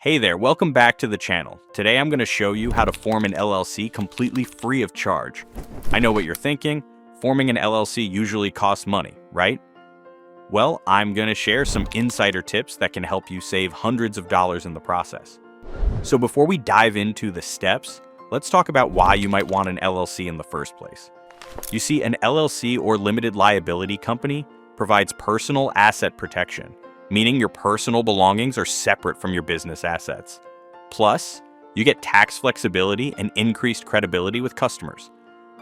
Hey there, welcome back to the channel. Today I'm going to show you how to form an LLC completely free of charge. I know what you're thinking, forming an LLC usually costs money, right? Well, I'm going to share some insider tips that can help you save hundreds of dollars in the process. So before we dive into the steps, let's talk about why you might want an LLC in the first place. You see, an LLC or limited liability company provides personal asset protection, meaning your personal belongings are separate from your business assets. Plus, you get tax flexibility and increased credibility with customers.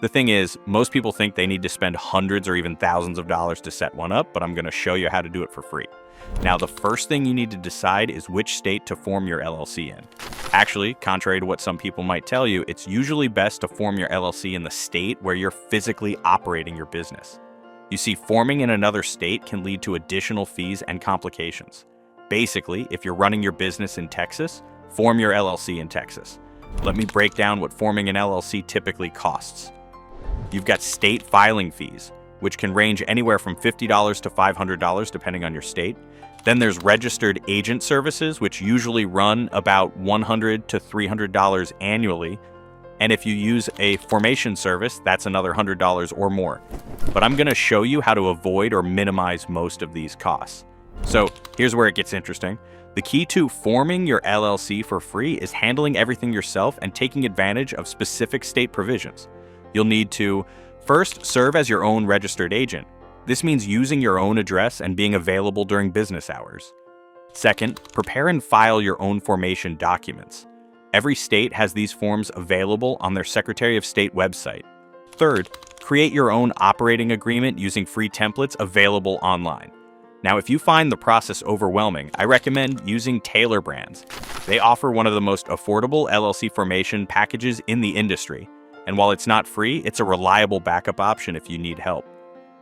The thing is, most people think they need to spend hundreds or even thousands of dollars to set one up, but I'm going to show you how to do it for free. Now, the first thing you need to decide is which state to form your LLC in. Actually, contrary to what some people might tell you, it's usually best to form your LLC in the state where you're physically operating your business. You see, forming in another state can lead to additional fees and complications. Basically, if you're running your business in Texas, form your LLC in Texas. Let me break down what forming an LLC typically costs. You've got state filing fees, which can range anywhere from $50 to $500 depending on your state. Then there's registered agent services, which usually run about $100 to $300 annually. And if you use a formation service, that's another $100 or more. But I'm going to show you how to avoid or minimize most of these costs. So here's where it gets interesting. The key to forming your LLC for free is handling everything yourself and taking advantage of specific state provisions. You'll need to, first, serve as your own registered agent. This means using your own address and being available during business hours. Second, prepare and file your own formation documents. Every state has these forms available on their Secretary of State website. Third, create your own operating agreement using free templates available online. Now, if you find the process overwhelming, I recommend using Tailor brands. They offer one of the most affordable LLC formation packages in the industry. And while it's not free, it's a reliable backup option if you need help.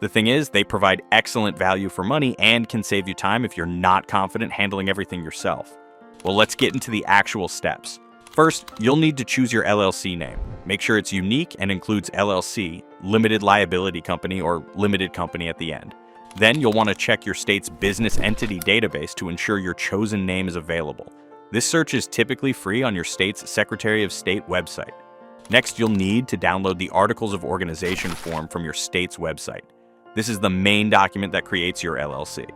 The thing is, they provide excellent value for money and can save you time if you're not confident handling everything yourself. Well, let's get into the actual steps. First, you'll need to choose your LLC name. Make sure it's unique and includes LLC, limited liability company, or limited company at the end. Then you'll want to check your state's business entity database to ensure your chosen name is available. This search is typically free on your state's Secretary of State website. Next, you'll need to download the Articles of Organization form from your state's website. This is the main document that creates your LLC.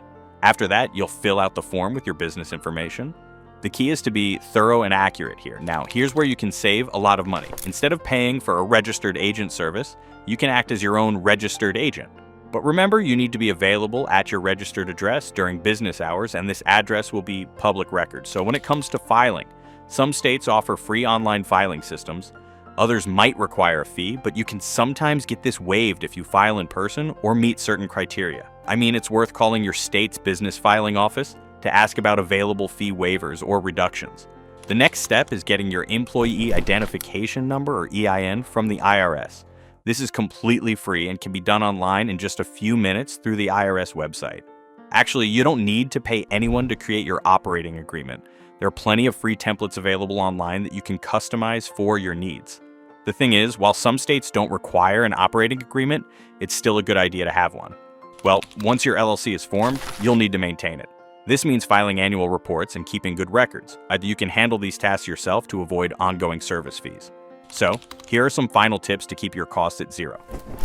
After that, you'll fill out the form with your business information. The key is to be thorough and accurate here. Now, here's where you can save a lot of money. Instead of paying for a registered agent service, you can act as your own registered agent. But remember, you need to be available at your registered address during business hours, and this address will be public record. So when it comes to filing, some states offer free online filing systems. Others might require a fee, but you can sometimes get this waived if you file in person or meet certain criteria. I mean, it's worth calling your state's business filing office to ask about available fee waivers or reductions. The next step is getting your employee identification number or EIN from the IRS. This is completely free and can be done online in just a few minutes through the IRS website. Actually, you don't need to pay anyone to create your operating agreement. There are plenty of free templates available online that you can customize for your needs. The thing is, while some states don't require an operating agreement, it's still a good idea to have one. Well, once your LLC is formed, you'll need to maintain it. This means filing annual reports and keeping good records. You can handle these tasks yourself to avoid ongoing service fees. So, here are some final tips to keep your costs at zero.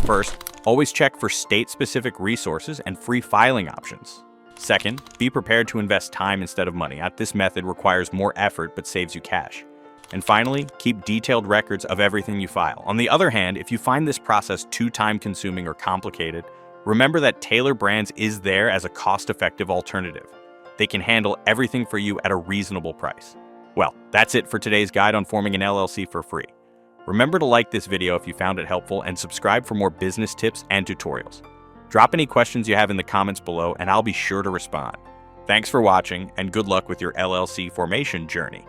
First, always check for state-specific resources and free filing options. Second, be prepared to invest time instead of money. This method requires more effort but saves you cash. And finally, keep detailed records of everything you file. On the other hand, if you find this process too time-consuming or complicated, remember that Tailor Brands is there as a cost-effective alternative. They can handle everything for you at a reasonable price. Well, that's it for today's guide on forming an LLC for free. Remember to like this video if you found it helpful and subscribe for more business tips and tutorials. Drop any questions you have in the comments below and I'll be sure to respond. Thanks for watching and good luck with your LLC formation journey.